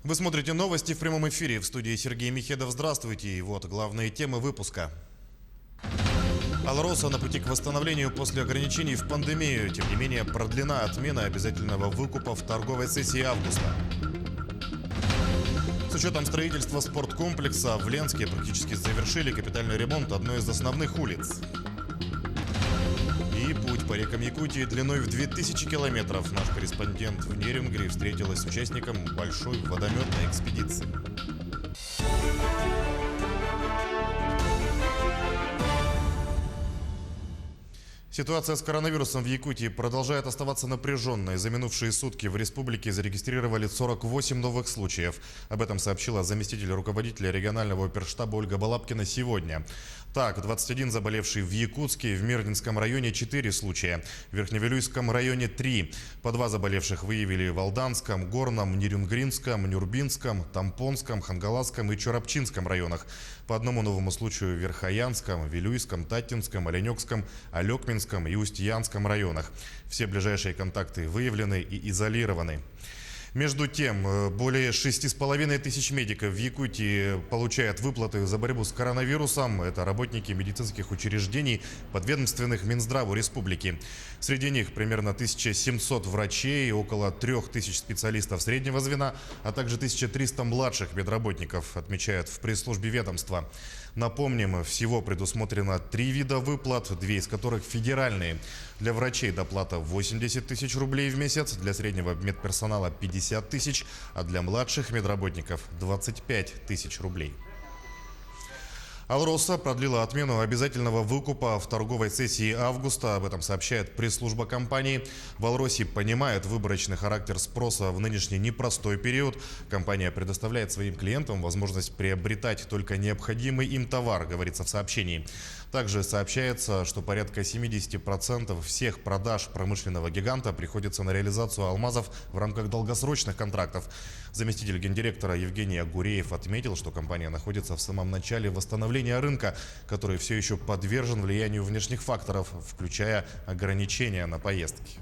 Вы смотрите новости в прямом эфире. В студии Сергей Михедов. Здравствуйте. И вот главные темы выпуска. Алроса на пути к восстановлению после ограничений в пандемию. Тем не менее, продлена отмена обязательного выкупа в торговой сессии августа. С учетом строительства спорткомплекса в Ленске практически завершили капитальный ремонт одной из основных улиц. И путь по рекам Якутии длиной в 2000 километров. Наш корреспондент в Нерюнгри встретилась с участником большой водометной экспедиции. Ситуация с коронавирусом в Якутии продолжает оставаться напряженной. За минувшие сутки в республике зарегистрировали 48 новых случаев. Об этом сообщила заместитель руководителя регионального оперштаба Ольга Балабкина сегодня. Так, 21 заболевший в Якутске, в Мирнинском районе 4 случая, в Верхневилюйском районе 3. По 2 заболевших выявили в Алданском, Горном, Нерюнгринском, Нюрбинском, Тампонском, Хангаласском и Чорапчинском районах. По одному новому случаю в Верхоянском, Вилюйском, Татинском, Оленёкском, Алекминском и Устьянском районах. Все ближайшие контакты выявлены и изолированы. Между тем, более 6,5 тысяч медиков в Якутии получают выплаты за борьбу с коронавирусом. Это работники медицинских учреждений, подведомственных Минздраву республики. Среди них примерно 1700 врачей, около 3000 специалистов среднего звена, а также 1300 младших медработников, отмечают в пресс-службе ведомства. Напомним, всего предусмотрено 3 вида выплат, 2 из которых федеральные. Для врачей доплата 80 тысяч рублей в месяц, для среднего медперсонала 50 тысяч, а для младших медработников 25 тысяч рублей. Алроса продлила отмену обязательного выкупа в торговой сессии августа. Об этом сообщает пресс-служба компании. В Алросе понимают выборочный характер спроса в нынешний непростой период. Компания предоставляет своим клиентам возможность приобретать только необходимый им товар, говорится в сообщении. Также сообщается, что порядка 70% всех продаж промышленного гиганта приходится на реализацию алмазов в рамках долгосрочных контрактов. Заместитель гендиректора Евгений Агуреев отметил, что компания находится в самом начале восстановления рынка, который все еще подвержен влиянию внешних факторов, включая ограничения на поездки.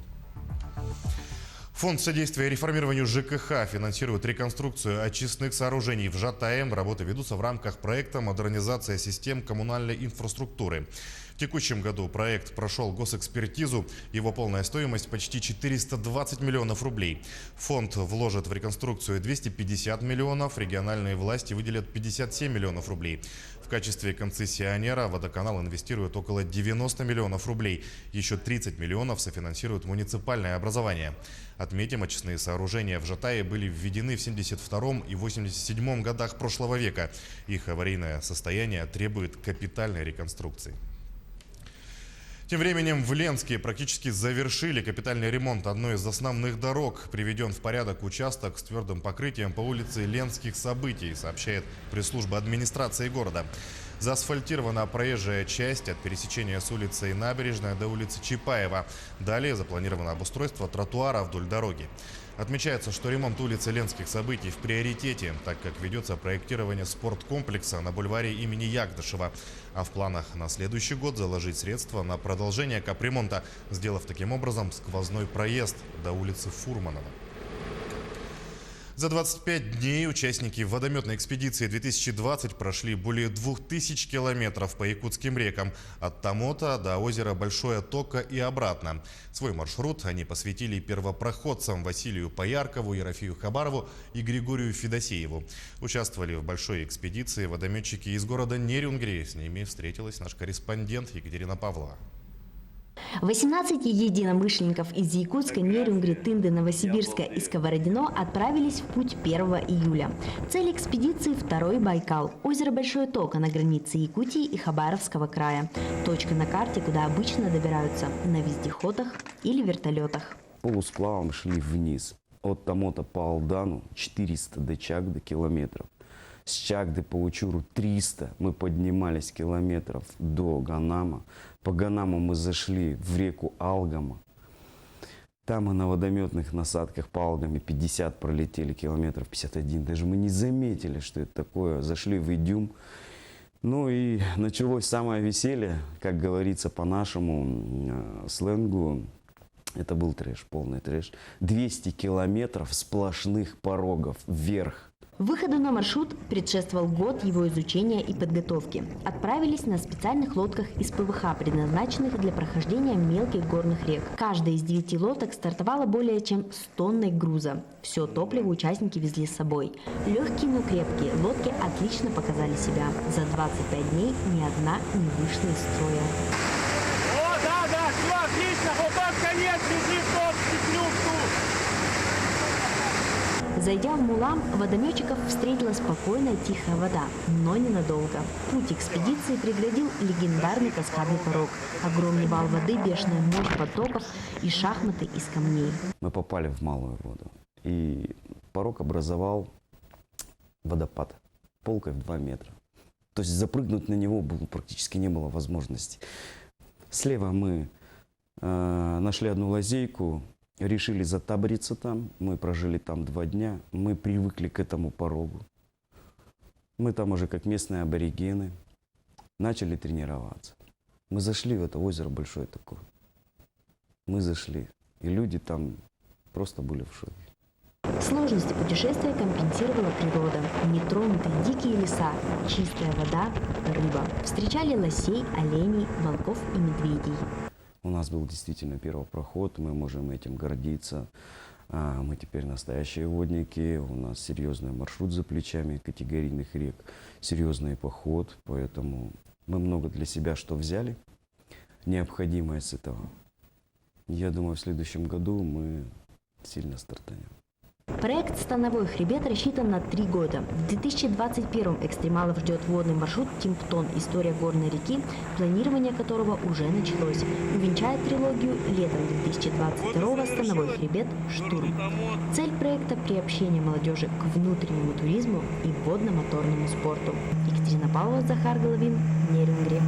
Фонд содействия реформированию ЖКХ финансирует реконструкцию очистных сооружений в Жатаем. Работы ведутся в рамках проекта «Модернизация систем коммунальной инфраструктуры». В текущем году проект прошел госэкспертизу. Его полная стоимость почти 420 миллионов рублей. Фонд вложит в реконструкцию 250 миллионов, региональные власти выделят 57 миллионов рублей. В качестве концессионера водоканал инвестирует около 90 миллионов рублей. Еще 30 миллионов софинансирует муниципальное образование. Отметим, очистные сооружения в Жатае были введены в 1972 и 1987 годах прошлого века. Их аварийное состояние требует капитальной реконструкции. Тем временем в Ленске практически завершили капитальный ремонт одной из основных дорог. Приведен в порядок участок с твердым покрытием по улице Ленских событий, сообщает пресс-служба администрации города. Заасфальтирована проезжая часть от пересечения с улицей Набережная до улицы Чапаева. Далее запланировано обустройство тротуара вдоль дороги. Отмечается, что ремонт улицы Ленских событий в приоритете, так как ведется проектирование спорткомплекса на бульваре имени Ягдашева. А в планах на следующий год заложить средства на продолжение капремонта, сделав таким образом сквозной проезд до улицы Фурманова. За 25 дней участники водометной экспедиции 2020 прошли более 2000 километров по якутским рекам от Тамота до озера Большое Тока и обратно. Свой маршрут они посвятили первопроходцам Василию Пояркову, Ерофею Хабарову и Григорию Федосееву. Участвовали в большой экспедиции водометчики из города Нерюнгри. С ними встретилась наш корреспондент Екатерина Павлова. 18 единомышленников из Якутска, Нерюнгри, Тынды, Новосибирска и Сковородино отправились в путь 1 июля. Цель экспедиции – второй Байкал, озеро Большое Тока на границе Якутии и Хабаровского края. Точка на карте, куда обычно добираются на вездеходах или вертолетах. Полусплавом шли вниз. От Тамота по Алдану 400 до Чагды километров. С Чагды по Учуру 300 мы поднимались километров до Ганама. По Ганаму мы зашли в реку Алгама. Там мы на водометных насадках по Алгаме 50 пролетели, километров 51. Даже мы не заметили, что это такое. Зашли в Идюм. Ну и началось самое веселье, как говорится по нашему сленгу. Это был трэш, полный трэш. 200 километров сплошных порогов вверх. Выходу на маршрут предшествовал год его изучения и подготовки. Отправились на специальных лодках из ПВХ, предназначенных для прохождения мелких горных рек. Каждая из 9 лодок стартовала более чем с тонной груза. Все топливо участники везли с собой. Легкие, но крепкие, лодки отлично показали себя. За 25 дней ни одна не вышла из строя. О, да, все отлично, вот он конец, бежи в тот клюшку. Зайдя в Мулам, водометчиков встретила спокойная тихая вода, но ненадолго. Путь экспедиции преградил легендарный каскадный порог. Огромный вал воды, бешеная мощь потоков и шахматы из камней. Мы попали в малую воду, и порог образовал водопад полкой в 2 метра. То есть запрыгнуть на него практически не было возможности. Слева мы нашли одну лазейку, решили затабриться там. Мы прожили там 2 дня. Мы привыкли к этому порогу. Мы там уже как местные аборигены начали тренироваться. Мы зашли в это озеро большое такое. Мы зашли. И люди там просто были в шоке. Сложности путешествия компенсировала природа. Нетронутые дикие леса, чистая вода, рыба. Встречали лосей, оленей, волков и медведей. У нас был действительно первый проход, мы можем этим гордиться. Мы теперь настоящие водники, у нас серьезный маршрут за плечами категорийных рек, серьезный поход, поэтому мы много для себя что взяли, необходимое с этого. Я думаю, в следующем году мы сильно стартанем. Проект «Становой хребет» рассчитан на 3 года. В 2021-м экстремалов ждет водный маршрут Тимптон «История горной реки», планирование которого уже началось. Увенчает трилогию летом 2022-го «Становой хребет. Штурм». Цель проекта – приобщение молодежи к внутреннему туризму и водно-моторному спорту. Екатерина Павлова, Захар Головин, Нерюнгри.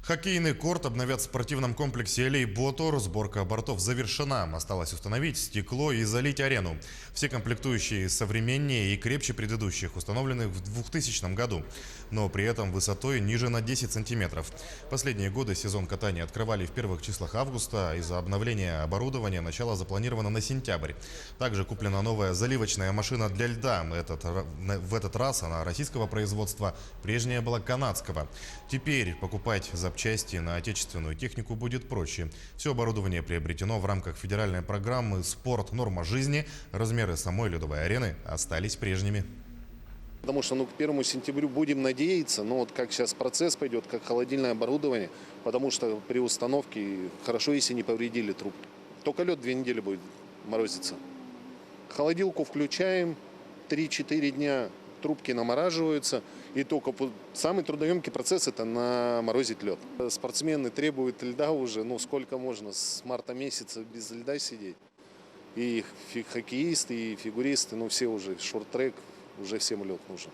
Хоккейный корт обновят в спортивном комплексе «Элей Ботор». Сборка бортов завершена. Осталось установить стекло и залить арену. Все комплектующие современнее и крепче предыдущих, установленных в 2000 году, но при этом высотой ниже на 10 сантиметров. Последние годы сезон катания открывали в первых числах августа. Из-за обновления оборудования начало запланировано на сентябрь. Также куплена новая заливочная машина для льда. В этот раз она российского производства, прежняя была канадского. Теперь покупать запчасти на отечественную технику будет проще. Все оборудование приобретено в рамках федеральной программы «Спорт. Норма жизни». Размеры самой ледовой арены остались прежними. Потому что к 1 сентябрю будем надеяться, но вот как сейчас процесс пойдет, как холодильное оборудование, потому что при установке хорошо, если не повредили трубку. Только лед 2 недели будет морозиться. Холодилку включаем, 3-4 дня трубки намораживаются, и только самый трудоемкий процесс – это наморозить лед. Спортсмены требуют льда уже, сколько можно, с марта месяца без льда сидеть. И хоккеисты, и фигуристы, все уже, шорт-трек, уже всем лед нужен.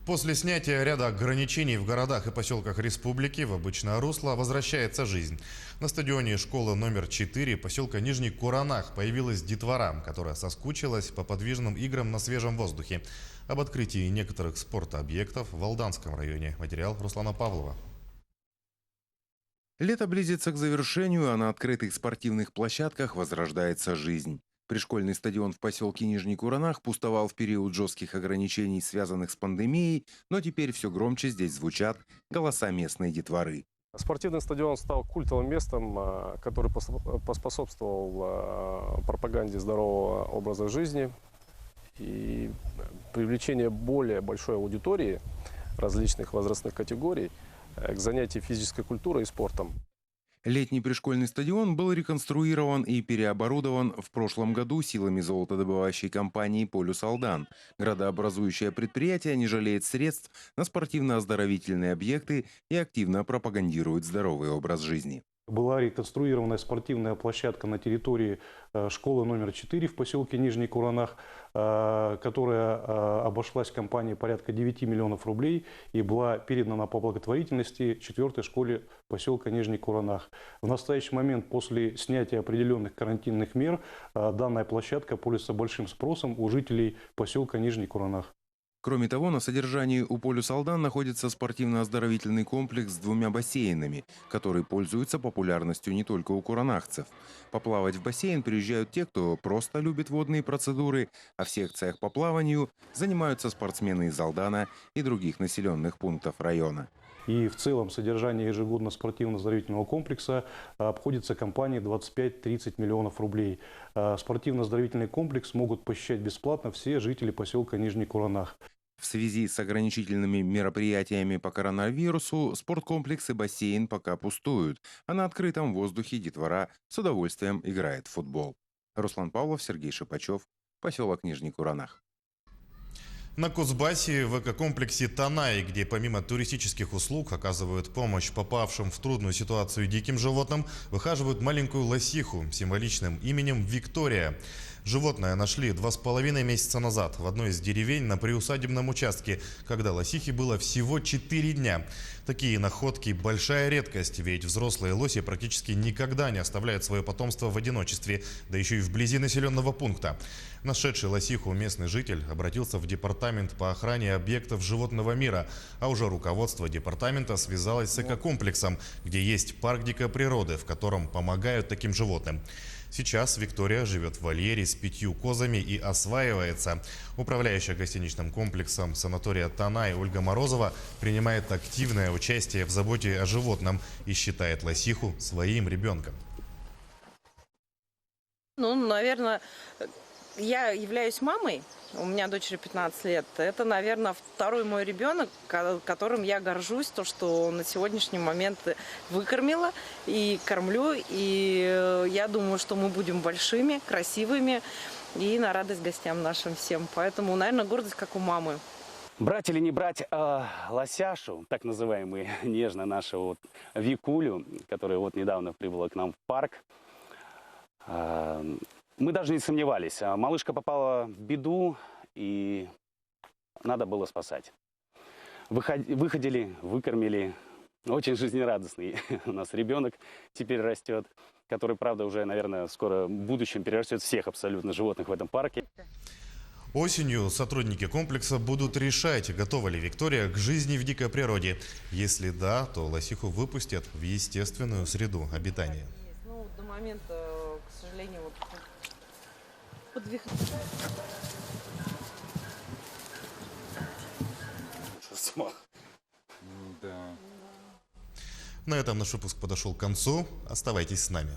После снятия ряда ограничений в городах и поселках республики в обычное русло возвращается жизнь. На стадионе школы номер 4 поселка Нижний Куранах появилась детвора, которая соскучилась по подвижным играм на свежем воздухе. Об открытии некоторых спортобъектов в Алданском районе. Материал Руслана Павлова. Лето близится к завершению, а на открытых спортивных площадках возрождается жизнь. Пришкольный стадион в поселке Нижний Куранах пустовал в период жестких ограничений, связанных с пандемией, но теперь все громче здесь звучат голоса местной детворы. Спортивный стадион стал культовым местом, который поспособствовал пропаганде здорового образа жизни и привлечение более большой аудитории различных возрастных категорий к занятию физической культурой и спортом. Летний пришкольный стадион был реконструирован и переоборудован в прошлом году силами золотодобывающей компании «Полюс Алдан». Градообразующее предприятие не жалеет средств на спортивно-оздоровительные объекты и активно пропагандирует здоровый образ жизни. Была реконструирована спортивная площадка на территории школы номер 4 в поселке Нижний Куранах, которая обошлась компании порядка 9 миллионов рублей и была передана по благотворительности 4-й школе поселка Нижний Куранах. В настоящий момент, после снятия определенных карантинных мер, данная площадка пользуется большим спросом у жителей поселка Нижний Куранах. Кроме того, на содержании у Полюс Алдан находится спортивно-оздоровительный комплекс с 2 бассейнами, который пользуется популярностью не только у куранахцев. Поплавать в бассейн приезжают те, кто просто любит водные процедуры, а в секциях по плаванию занимаются спортсмены из Алдана и других населенных пунктов района. И в целом содержание ежегодно спортивно-оздоровительного комплекса обходится компании 25-30 миллионов рублей. Спортивно-оздоровительный комплекс могут посещать бесплатно все жители поселка Нижний Куранах. В связи с ограничительными мероприятиями по коронавирусу спорткомплекс и бассейн пока пустуют, а на открытом воздухе детвора с удовольствием играет в футбол. Руслан Павлов, Сергей Шипачев, поселок Нижний Куранах. На Кузбассе в экокомплексе Танай, где помимо туристических услуг оказывают помощь попавшим в трудную ситуацию диким животным, выхаживают маленькую лосиху с символичным именем Виктория. Животное нашли 2,5 месяца назад в одной из деревень на приусадебном участке, когда лосихе было всего 4 дня. Такие находки – большая редкость, ведь взрослые лоси практически никогда не оставляют свое потомство в одиночестве, да еще и вблизи населенного пункта. Нашедший лосиху местный житель обратился в департамент по охране объектов животного мира, а уже руководство департамента связалось с экокомплексом, где есть парк дикой природы, в котором помогают таким животным. Сейчас Виктория живет в вольере с 5 козами и осваивается. Управляющая гостиничным комплексом санатория Танай Ольга Морозова принимает активное участие в заботе о животном и считает лосиху своим ребенком. Ну, наверное, я являюсь мамой, у меня дочери 15 лет. Это, наверное, второй мой ребенок, которым я горжусь, то, что на сегодняшний момент выкормила и кормлю. И я думаю, что мы будем большими, красивыми и на радость гостям нашим всем. Поэтому, наверное, гордость как у мамы. Брать или не брать лосяшу, так называемую нежно нашу Викулю, которая недавно прибыла к нам в парк, мы даже не сомневались. Малышка попала в беду, и надо было спасать. Выходили, выкормили. Очень жизнерадостный у нас ребенок теперь растет, который, правда, уже, наверное, скоро в будущем перерастет всех абсолютно животных в этом парке. Осенью сотрудники комплекса будут решать, готова ли Виктория к жизни в дикой природе. Если да, то лосиху выпустят в естественную среду обитания. Ну, до момента, к сожалению, На этом наш выпуск подошел к концу. Оставайтесь с нами.